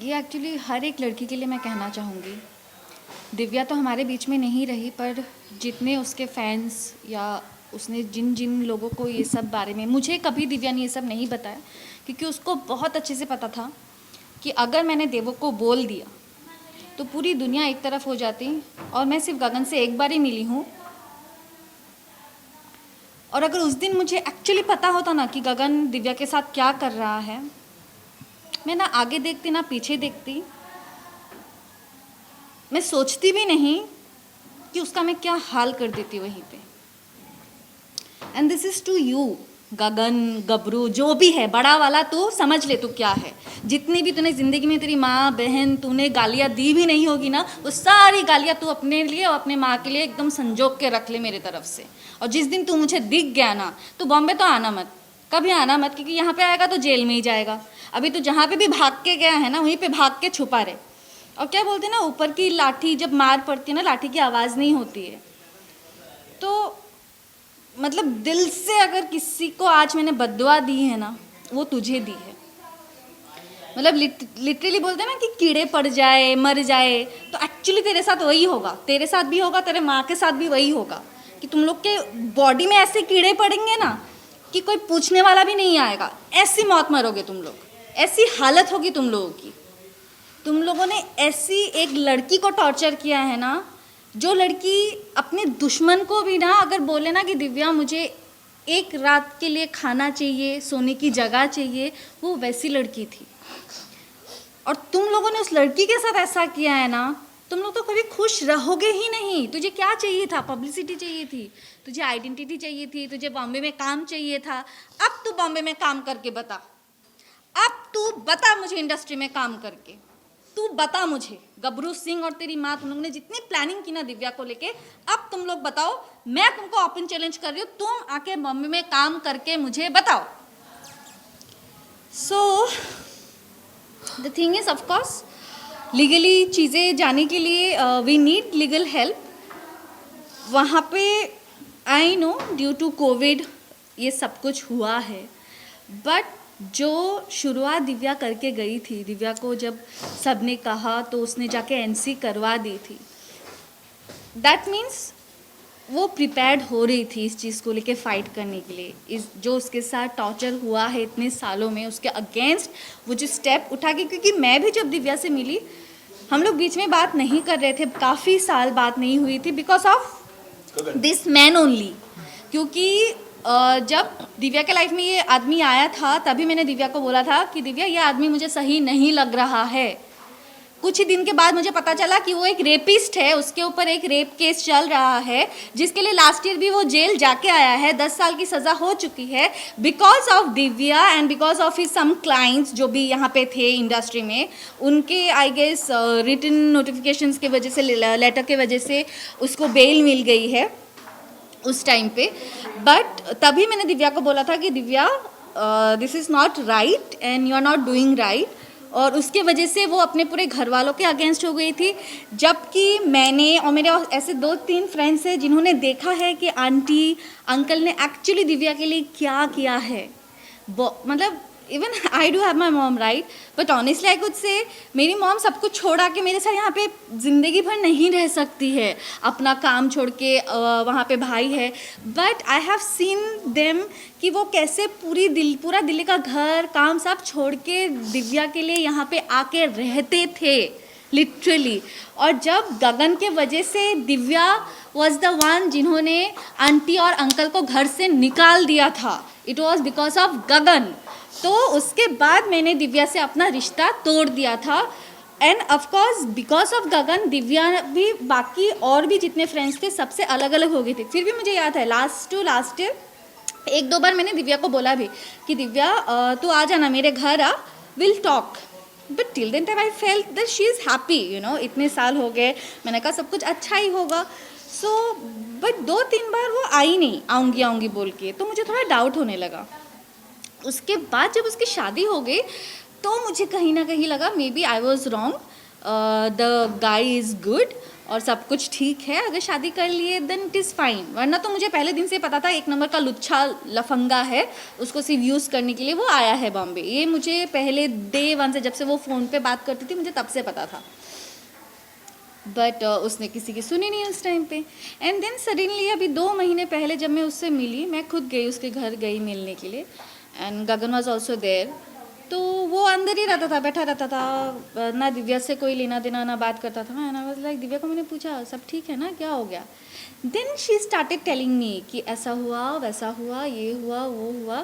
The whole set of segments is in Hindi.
ये एक्चुअली हर एक लड़की के लिए मैं कहना चाहूँगी। दिव्या तो हमारे बीच में नहीं रही, पर जितने उसके फैंस या उसने जिन जिन लोगों को ये सब बारे में, मुझे कभी दिव्या ने ये सब नहीं बताया, क्योंकि उसको बहुत अच्छे से पता था कि अगर मैंने देवो को बोल दिया तो पूरी दुनिया एक तरफ हो जाती, और मैं सिर्फ गगन से एक बार ही मिली हूँ। और अगर उस दिन मुझे एक्चुअली पता होता ना कि गगन दिव्या के साथ क्या कर रहा है, मैं ना आगे देखती ना पीछे देखती, मैं सोचती भी नहीं कि उसका मैं क्या हाल कर देती वहीं पे। And this is to you Gagan, गबरू, जो भी है बड़ा वाला, तू समझ ले तू क्या है। जितनी भी तूने ज़िंदगी में तेरी माँ बहन तूने गालियाँ दी भी नहीं होगी ना, वो सारी गालियाँ तू अपने लिए और अपने माँ के लिए एकदम संजोग के रख ले मेरे तरफ से। और जिस दिन तू मुझे दिख गया ना, तो बॉम्बे तो आना मत, कभी आना मत, क्योंकि यहाँ पे आएगा तो जेल में ही जाएगा। अभी तो जहाँ पे भी भाग के गया है ना, वहीं पे भाग के छुपा रहे। और क्या बोलते हैं ना, ऊपर की लाठी जब मार पड़ती है ना, लाठी की आवाज़ नहीं होती है। तो मतलब दिल से अगर किसी को आज मैंने बद्दुआ दी है ना, वो तुझे दी है। मतलब लिटरली बोलते हैं ना कि कीड़े पड़ जाए मर जाए, तो एक्चुअली तेरे साथ वही होगा, तेरे साथ भी होगा, तेरे माँ के साथ भी वही होगा कि तुम लोग के बॉडी में ऐसे कीड़े पड़ेंगे ना कि कोई पूछने वाला भी नहीं आएगा। ऐसी मौत मरोगे तुम लोग, ऐसी हालत होगी तुम लोगों की। तुम लोगों ने ऐसी एक लड़की को टॉर्चर किया है ना, जो लड़की अपने दुश्मन को भी ना अगर बोले ना कि दिव्या मुझे एक रात के लिए खाना चाहिए, सोने की जगह चाहिए, वो वैसी लड़की थी। और तुम लोगों ने उस लड़की के साथ ऐसा किया है ना, तुम लोग तो कभी खुश रहोगे ही नहीं। तुझे क्या चाहिए था? पब्लिसिटी चाहिए थी, तुझे आइडेंटिटी चाहिए थी, तुझे बॉम्बे में काम चाहिए था। अब तू बॉम्बे में काम करके बता, अब तू बता मुझे इंडस्ट्री में काम करके, तू बता मुझे। गबरू सिंह और तेरी माँ, तुम लोगों ने जितनी प्लानिंग की ना दिव्या को लेके, अब तुम लोग बताओ। मैं तुमको ओपन चैलेंज कर रही हूँ, तुम आके बॉम्बे में काम करके मुझे बताओ। So the thing is, of course legally चीज़ें जाने के लिए वी नीड लीगल हेल्प। वहाँ पे I know due to covid ये सब कुछ हुआ है, बट जो शुरुआत दिव्या करके गई थी, दिव्या को जब सबने कहा तो उसने जाके एनसी करवा दी थी। दैट मीन्स वो प्रिपेयर्ड हो रही थी इस चीज़ को लेके फ़ाइट करने के लिए। इस जो उसके साथ टॉर्चर हुआ है इतने सालों में, उसके अगेंस्ट वो जो स्टेप उठा के, क्योंकि मैं भी जब दिव्या से मिली, हम लोग बीच में बात नहीं कर रहे थे, काफ़ी साल बात नहीं हुई थी, because of this man only. क्योंकि जब दिव्या के लाइफ में ये आदमी आया था, तभी मैंने दिव्या को बोला था कि दिव्या ये आदमी मुझे सही नहीं लग रहा है। कुछ ही दिन के बाद मुझे पता चला कि वो एक रेपिस्ट है, उसके ऊपर एक रेप केस चल रहा है, जिसके लिए लास्ट ईयर भी वो जेल जाके आया है, 10 साल की सज़ा हो चुकी है, because of Divya and because of his some clients जो भी यहाँ पे थे इंडस्ट्री में, उनके आई गेस रिटन नोटिफिकेशंस के वजह से, लेटर के वजह से उसको बेल मिल गई है उस टाइम पे। बट तभी मैंने दिव्या को बोला था कि Divya this is not right and you are not doing right. और उसके वजह से वो अपने पूरे घर वालों के अगेंस्ट हो गई थी। जबकि मैंने और मेरे ऐसे 2-3 फ्रेंड्स हैं जिन्होंने देखा है कि आंटी अंकल ने एक्चुअली दिव्या के लिए क्या किया है। मतलब even I do have my mom right, but honestly I could say मेरी मॉम सब कुछ छोड़ा के मेरे साथ यहाँ पे ज़िंदगी भर नहीं रह सकती है, अपना काम छोड़ के वहाँ पे भाई है। But I have seen them कि वो कैसे पूरा दिल्ली का घर काम सब छोड़ के दिव्या के लिए यहाँ पे आके रहते थे लिटरली। और जब गगन के वजह से दिव्या वॉज द वन जिन्होंने आंटी और अंकल को घर से निकाल दिया था, इट वॉज बिकॉज ऑफ गगन। तो उसके बाद मैंने दिव्या से अपना रिश्ता तोड़ दिया था। एंड ऑफकोर्स बिकॉज ऑफ गगन दिव्या भी बाकी और भी जितने फ्रेंड्स थे सबसे अलग अलग हो गए थे। फिर भी मुझे याद है लास्ट ईयर एक दो बार मैंने दिव्या को बोला भी कि दिव्या तू आ जाना मेरे घर आ, will talk. But till then time I felt that she is happy, you know, इतने साल हो गए, मैंने कहा सब कुछ अच्छा ही होगा। सो बट 2-3 बार वो आई नहीं, आऊँगी बोल के, तो मुझे थोड़ा डाउट होने लगा। उसके बाद जब उसकी शादी हो गई तो मुझे कहीं ना कहीं लगा maybe I was wrong, the guy is good और सब कुछ ठीक है, अगर शादी कर लिए देन इट इज़ फाइन। वरना तो मुझे पहले दिन से पता था एक नंबर का लुच्छा लफंगा है, उसको सिर्फ यूज़ करने के लिए वो आया है बॉम्बे। ये मुझे पहले डे 1 से, जब से वो फ़ोन पे बात करती थी, मुझे तब से पता था। बट उसने किसी की सुनी नहीं उस टाइम पे। एंड देन सडनली अभी 2 महीने पहले जब मैं उससे मिली, मैं खुद गई उसके घर गई मिलने के लिए, and Gagan was also there. तो वो अंदर ही रहता था, बैठा रहता था, ना दिव्या से कोई लेना देना ना बात करता था। And I was like, Divya को मैंने पूछा सब ठीक है ना, क्या हो गया? Then she started telling me कि ऐसा हुआ वैसा हुआ, ये हुआ वो हुआ।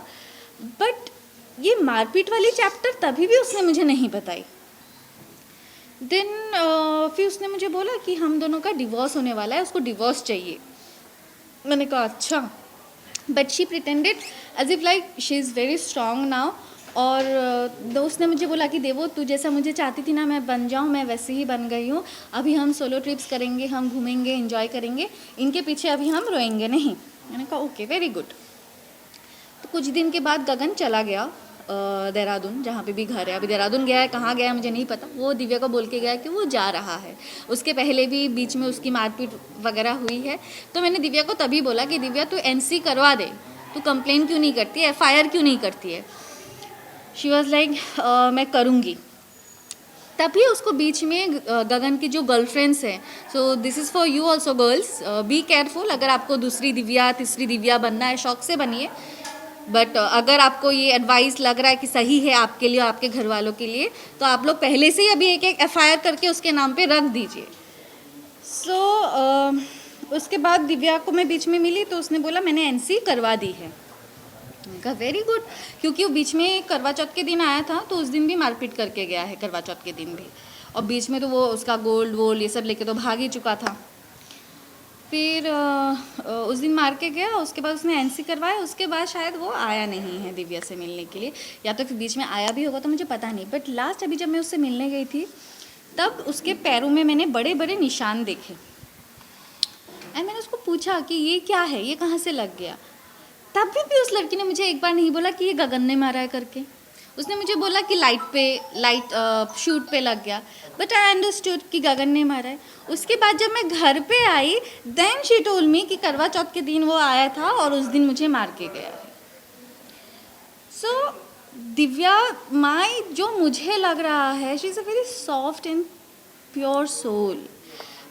बट ये मारपीट वाली चैप्टर तभी भी उसने मुझे नहीं बताई। देन फिर उसने मुझे बोला कि हम दोनों का डिवोर्स होने वाला है, उसको डिवोर्स चाहिए। मैंने कहा अच्छा। But she pretended as if like she is very strong now. और दोस्त ने मुझे बोला कि देवो तू जैसा मुझे चाहती थी ना मैं बन जाऊँ, मैं वैसे ही बन गई हूँ। अभी हम सोलो ट्रिप्स करेंगे, हम घूमेंगे, एंजॉय करेंगे, इनके पीछे अभी हम रोएंगे नहीं। मैंने कहा ओके वेरी गुड। तो कुछ दिन के बाद गगन चला गया देहरादून, जहाँ पे भी घर है। अभी देहरादून गया है, कहाँ गया है मुझे नहीं पता। वो दिव्या को बोल के गया कि वो जा रहा है। उसके पहले भी बीच में उसकी मारपीट वगैरह हुई है। तो मैंने दिव्या को तभी बोला कि दिव्या तू NC करवा दे, तू कंप्लेन क्यों नहीं करती है, FIR क्यों नहीं करती है? शी वॉज लाइक मैं करूँगी। तभी उसको बीच में गगन की जो गर्लफ्रेंड्स हैं, so this is for you also girls, be careful. अगर आपको दूसरी दिव्या तीसरी दिव्या बनना है, शौक से बनिए। बट अगर आपको ये एडवाइस लग रहा है कि सही है आपके लिए और आपके घर वालों के लिए, तो आप लोग पहले से ही अभी एक FIR करके उसके नाम पे रख दीजिए। सो उसके बाद दिव्या को मैं बीच में मिली तो उसने बोला मैंने NC करवा दी है। मैंने कहा वेरी गुड, क्योंकि वो बीच में करवा चौथ के दिन आया था तो उस दिन भी मारपीट करके गया है, करवा चौथ के दिन भी। और बीच में तो वो उसका गोल्ड वोल्ड ये सब लेके तो भाग ही चुका था। फिर उस दिन मार के गया, उसके बाद उसने NC करवाया। उसके बाद शायद वो आया नहीं है दिव्या से मिलने के लिए, या तो फिर बीच में आया भी होगा तो मुझे पता नहीं। बट लास्ट अभी जब मैं उससे मिलने गई थी तब उसके पैरों में मैंने बड़े बड़े निशान देखे। एंड मैंने उसको पूछा कि ये क्या है, ये कहाँ से लग गया? तब भी उस लड़की ने मुझे एक बार नहीं बोला कि ये गगन ने मारा है करके। उसने मुझे बोला कि लाइट शूट पे लग गया। बट आई अंडरस्टूड कि गगन ने मारा है। उसके बाद जब मैं घर पे आई देन शी टोल्ड मी कि करवा चौथ के दिन वो आया था और उस दिन मुझे मार के गया है। सो दिव्या माई जो मुझे लग रहा है, she is a very soft and pure soul.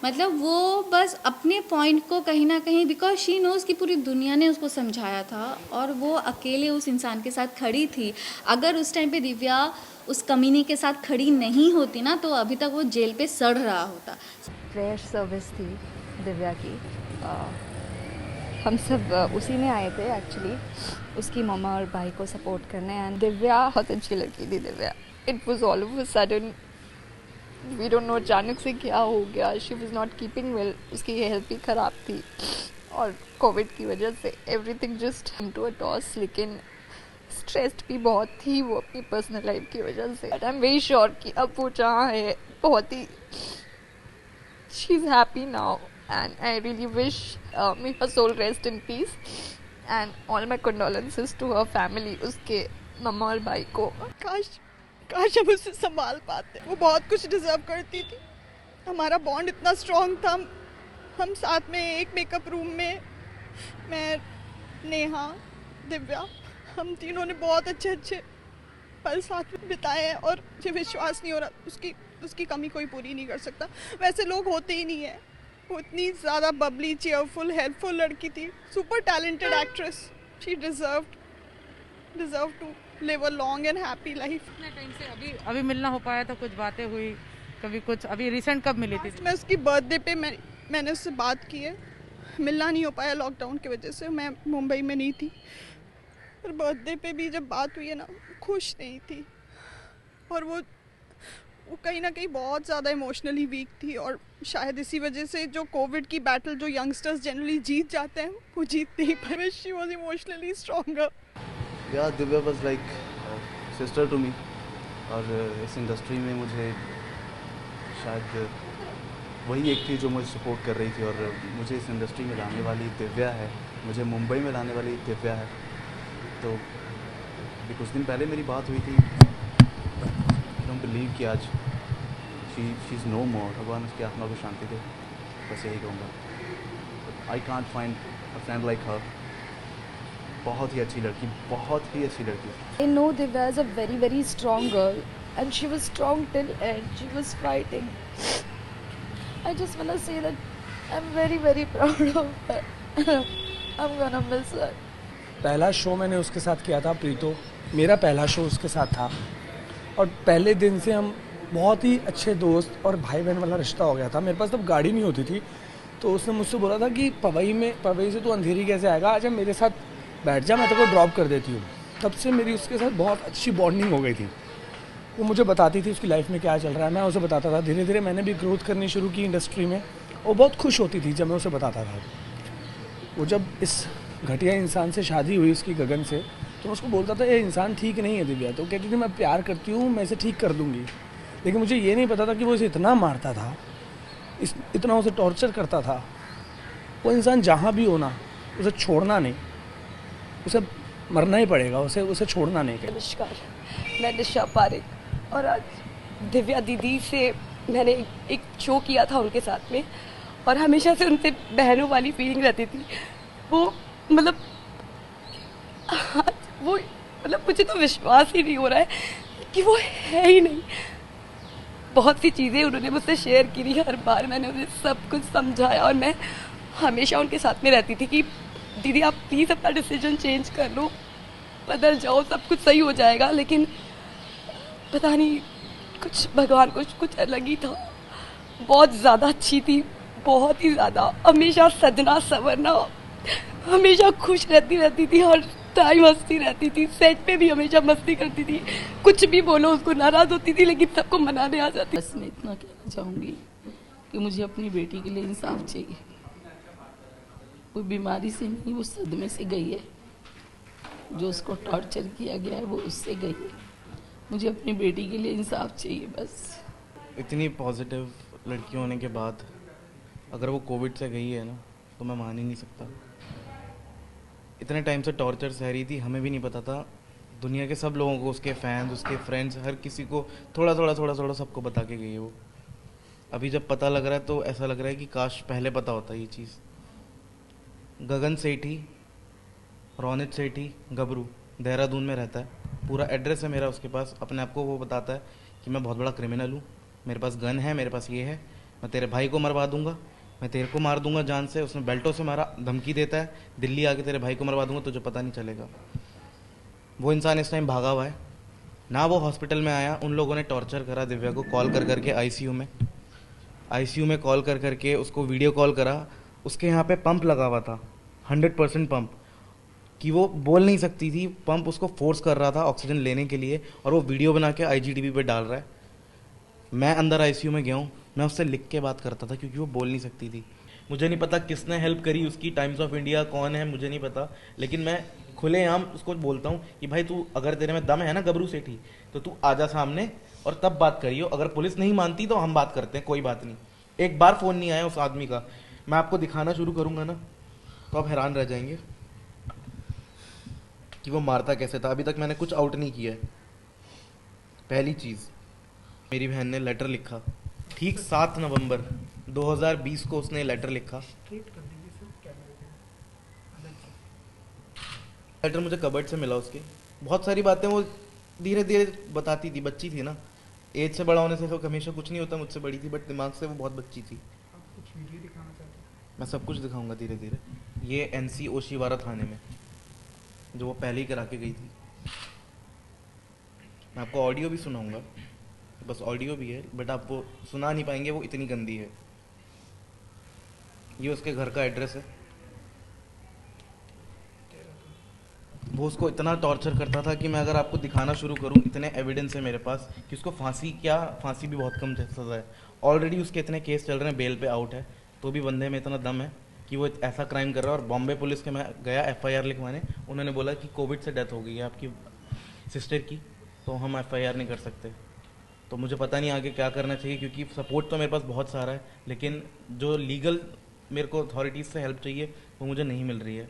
मतलब वो बस अपने पॉइंट को कहीं ना कहीं, बिकॉज शी नोज़ कि पूरी दुनिया ने उसको समझाया था और वो अकेले उस इंसान के साथ खड़ी थी। अगर उस टाइम पे दिव्या उस कमीने के साथ खड़ी नहीं होती ना तो अभी तक वो जेल पे सड़ रहा होता। प्रेयर सर्विस थी दिव्या की। हम सब उसी में आए थे एक्चुअली, उसकी मम्मा और भाई को सपोर्ट करने। एंड दिव्या बहुत अच्छी लड़की थी Divya. It was all of a sudden, we don't know अचानक से क्या हो गया। She was not keeping well, उसकी हेल्थ भी ख़राब थी और कोविड की वजह से everything just come to a toss. लेकिन स्ट्रेस्ड भी बहुत थी वो अपनी पर्सनल लाइफ की वजह से। But I am very sure कि अब वो जहाँ है बहुत ही, she is happy now and I really wish may her soul rest in peace and all my condolences to her family, उसके मम्मा और भाई को। काश हम उसे संभाल पाते। वो बहुत कुछ डिजर्व करती थी। हमारा बॉन्ड इतना स्ट्रॉन्ग था। हम साथ में एक मेकअप रूम में, मैं, नेहा, दिव्या, हम तीनों ने बहुत अच्छे पल साथ में बिताए हैं और मुझे विश्वास नहीं हो रहा उसकी कमी कोई पूरी नहीं कर सकता। वैसे लोग होते ही नहीं है। वो इतनी ज़्यादा बबली, चेयरफुल, हेल्पफुल लड़की थी, super talented actress. She deserve to live a long and happy life. कितने टाइम से अभी मिलना हो पाया था? कुछ बातें हुई कभी? कुछ अभी रिसेंट कब मिली थी? मैं उसकी बर्थडे पे मैंने उससे बात की है। मिलना नहीं हो पाया लॉकडाउन की वजह से, मैं मुंबई में नहीं थी। पर बर्थडे पे भी जब बात हुई है ना, खुश नहीं थी और वो कहीं ना कहीं बहुत ज़्यादा इमोशनली वीक थी और शायद इसी वजह से जो कोविड की बैटल जो यंगस्टर्स जनरली जीत जाते हैं वो जीत नहीं पाए। She was emotionally stronger. Yeah Divya was like sister to me. और इस इंडस्ट्री में मुझे शायद वही एक थी जो मुझे सपोर्ट कर रही थी और मुझे इस इंडस्ट्री में लाने वाली दिव्या है, मुझे मुंबई में लाने वाली दिव्या है। तो अभी कुछ दिन पहले मेरी बात हुई थी, डोंट बिलीव कि आज शी इज़ नो मोर। भगवान उसकी आत्मा को शांति दे, बस यही कहूँगा। I can't find a friend like her. बहुत ही अच्छी लड़की, बहुत ही अच्छी लड़की। I know Divya is a very, very strong girl, and she was strong till end. She was fighting. I just wanna say that I'm very, very proud of her. I'm gonna miss her. पहला शो मैंने उसके साथ किया था, प्रीतो। मेरा पहला शो उसके साथ था और पहले दिन से हम बहुत ही अच्छे दोस्त और भाई बहन वाला रिश्ता हो गया था। मेरे पास तब गाड़ी नहीं होती थी, तो उसने मुझसे बोला था कि पवई से तू अंधेरी कैसे आएगा, आजा मेरे साथ बैठ जा, मैं तेरे को ड्रॉप कर देती हूँ। तब से मेरी उसके साथ बहुत अच्छी बॉन्डिंग हो गई थी। वो मुझे बताती थी उसकी लाइफ में क्या चल रहा है, मैं उसे बताता था। धीरे धीरे मैंने भी ग्रोथ करनी शुरू की इंडस्ट्री में। वो बहुत खुश होती थी जब मैं उसे बताता था। वो जब इस घटिया इंसान से शादी हुई उसकी, गगन से, तो मैं उसको बोलता था ये इंसान ठीक नहीं है दिव्या। तो कहती थी मैं प्यार करती हूँ, मैं इसे ठीक कर दूँगी। लेकिन मुझे ये नहीं पता था कि वो इसे इतना मारता था, इतना उसे टॉर्चर करता था। वो इंसान जहाँ भी हो ना, उसे छोड़ना नहीं, उसे मरना ही पड़ेगा, उसे छोड़ना नहीं। नमस्कार, मैं निशा पारेख और आज दिव्या दीदी से मैंने एक शो किया था उनके साथ में और हमेशा से उनसे बहनों वाली फीलिंग रहती थी। वो मतलब मुझे तो विश्वास ही नहीं हो रहा है कि वो है ही नहीं। बहुत सी चीज़ें उन्होंने मुझसे शेयर की थी, हर बार मैंने उन्हें सब कुछ समझाया और मैं हमेशा उनके साथ में रहती थी कि दीदी आप प्लीज़ अपना डिसीजन चेंज कर लो, बदल जाओ, सब कुछ सही हो जाएगा। लेकिन पता नहीं कुछ भगवान कुछ अलग ही था। बहुत ज़्यादा अच्छी थी, बहुत ही ज़्यादा। हमेशा सजना संवरना, हमेशा खुश रहती थी, हर टाइम हंसती रहती थी। सेट पे भी हमेशा मस्ती करती थी, कुछ भी बोलो उसको नाराज़ होती थी लेकिन सबको मनाने आ जाती। बस मैं इतना कहना चाहूँगी कि मुझे अपनी बेटी के लिए इंसाफ चाहिए। कोई बीमारी से नहीं, वो सदमे से गई है। जो उसको टॉर्चर किया गया है वो उससे गई है। मुझे अपनी बेटी के लिए इंसाफ चाहिए बस। इतनी पॉजिटिव लड़की होने के बाद अगर वो कोविड से गई है ना, तो मैं मान ही नहीं सकता। इतने टाइम से टॉर्चर सह रही थी, हमें भी नहीं पता था। दुनिया के सब लोगों को, उसके फैंस, उसके फ्रेंड्स, हर किसी को थोड़ा थोड़ा सबको बता के गई है वो। अभी जब पता लग रहा है तो ऐसा लग रहा है कि काश पहले पता होता ये चीज़। गगन सेठी, रोनित सेठी, गबरू, देहरादून में रहता है। पूरा एड्रेस है मेरा उसके पास। अपने आप को वो बताता है कि मैं बहुत बड़ा क्रिमिनल हूँ, मेरे पास गन है, मेरे पास ये है, मैं तेरे भाई को मरवा दूंगा, मैं तेरे को मार दूंगा जान से। उसने बेल्टों से मारा, धमकी देता है दिल्ली आके तेरे भाई को मरवा दूंगा, तुझे पता नहीं चलेगा। वो इंसान इस टाइम भागा हुआ है ना। वो हॉस्पिटल में आया, उन लोगों ने टॉर्चर करा दिव्या को, कॉल कर करके आईसीयू में कॉल कर करके उसको वीडियो कॉल करा। उसके यहाँ पे पंप लगा हुआ था, 100% पंप, कि वो बोल नहीं सकती थी। पंप उसको फोर्स कर रहा था ऑक्सीजन लेने के लिए और वो वीडियो बना के IGTV पे डाल रहा है। मैं अंदर आईसीयू में गया हूँ, मैं उससे लिख के बात करता था क्योंकि वो बोल नहीं सकती थी। मुझे नहीं पता किसने हेल्प करी उसकी, टाइम्स ऑफ इंडिया कौन है मुझे नहीं पता, लेकिन मैं खुलेआम उसको बोलता हूँ कि भाई तू अगर तेरे में दम है ना गबरू सेठी, तो तू आजा सामने और तब बात करियो। अगर पुलिस नहीं मानती तो हम बात करते हैं, कोई बात नहीं। एक बार फ़ोन नहीं आया उस आदमी का। मैं आपको दिखाना शुरू करूँगा ना तो आप हैरान रह जाएंगे कि वो मारता कैसे था। अभी तक मैंने कुछ आउट नहीं किया है। पहली चीज़, मेरी बहन ने लेटर लिखा, ठीक 7 नवंबर 2020 को उसने लेटर लिखा। लेटर मुझे कबर्ड से मिला उसके। बहुत सारी बातें वो धीरे धीरे बताती थी, बच्ची थी ना, एज से बड़ा होने से तो हमेशा कुछ नहीं होता, मुझसे बड़ी थी बट दिमाग से वो बहुत बच्ची थी। मैं सब कुछ दिखाऊंगा धीरे धीरे। ये NC ओशीवारा थाने में जो वो पहले ही करा के गई थी। मैं आपको ऑडियो भी सुनाऊंगा, बस ऑडियो भी है बट आपको सुना नहीं पाएंगे, वो इतनी गंदी है। ये उसके घर का एड्रेस है। वो उसको इतना टॉर्चर करता था कि मैं अगर आपको दिखाना शुरू करूं, इतने एविडेंस है मेरे पास कि उसको फांसी भी बहुत कम सजा है। ऑलरेडी उसके इतने केस चल रहे हैं, बेल पे आउट है, तो भी बंदे में इतना दम है कि वो ऐसा क्राइम कर रहा है। और बॉम्बे पुलिस के मैं गया FIR लिखवाने, उन्होंने बोला कि कोविड से डेथ हो गई है आपकी सिस्टर की, तो हम FIR नहीं कर सकते। तो मुझे पता नहीं आगे क्या करना चाहिए, क्योंकि सपोर्ट तो मेरे पास बहुत सारा है, लेकिन जो लीगल मेरे को अथॉरिटीज़ से हेल्प चाहिए वो मुझे नहीं मिल रही है।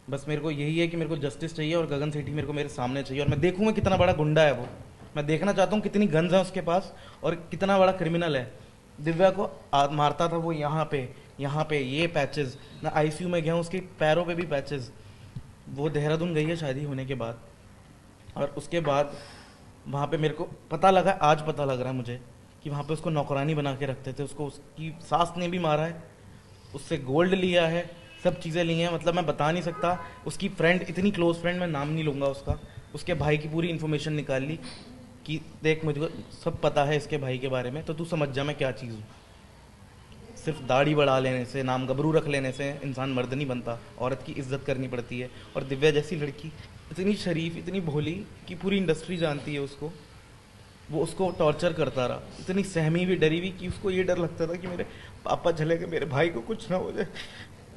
बस मेरे को यही है कि मेरे को जस्टिस चाहिए और गगन सेठी मेरे को मेरे सामने चाहिए। और मैं देखूंगा कितना बड़ा गुंडा है वो, मैं देखना चाहता हूँ कितनी गन्स है उसके पास और कितना बड़ा क्रिमिनल है। दिव्या को मारता था वो यहाँ पे ये पैचेस, मैं ICU में गया हूँ, उसके पैरों पे भी पैचेस। वो देहरादून गई है शादी होने के बाद, और उसके बाद वहाँ पे मेरे को पता लगा, आज पता लग रहा है मुझे कि वहाँ पे उसको नौकरानी बना के रखते थे। उसको उसकी सास ने भी मारा है, उससे गोल्ड लिया है, सब चीज़ें ली हैं। मतलब मैं बता नहीं सकता। उसकी फ्रेंड, इतनी क्लोज फ्रेंड, मैं नाम नहीं लूँगा उसका, उसके भाई की पूरी इन्फॉर्मेशन निकाल ली कि देख मुझे सब पता है इसके भाई के बारे में, तो तू समझ जा मैं क्या चीज़ हूँ। सिर्फ दाढ़ी बढ़ा लेने से, नाम गबरू रख लेने से इंसान मर्द नहीं बनता, औरत की इज्जत करनी पड़ती है। और दिव्या जैसी लड़की इतनी शरीफ, इतनी भोली कि पूरी इंडस्ट्री जानती है उसको, वो उसको टॉर्चर करता रहा। इतनी सहमी हुई, डरी हुई कि उसको ये डर लगता था कि मेरे पापा चले गए, मेरे भाई को कुछ ना हो जाए,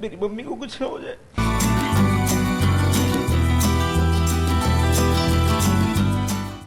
मेरी मम्मी को कुछ ना हो जाए।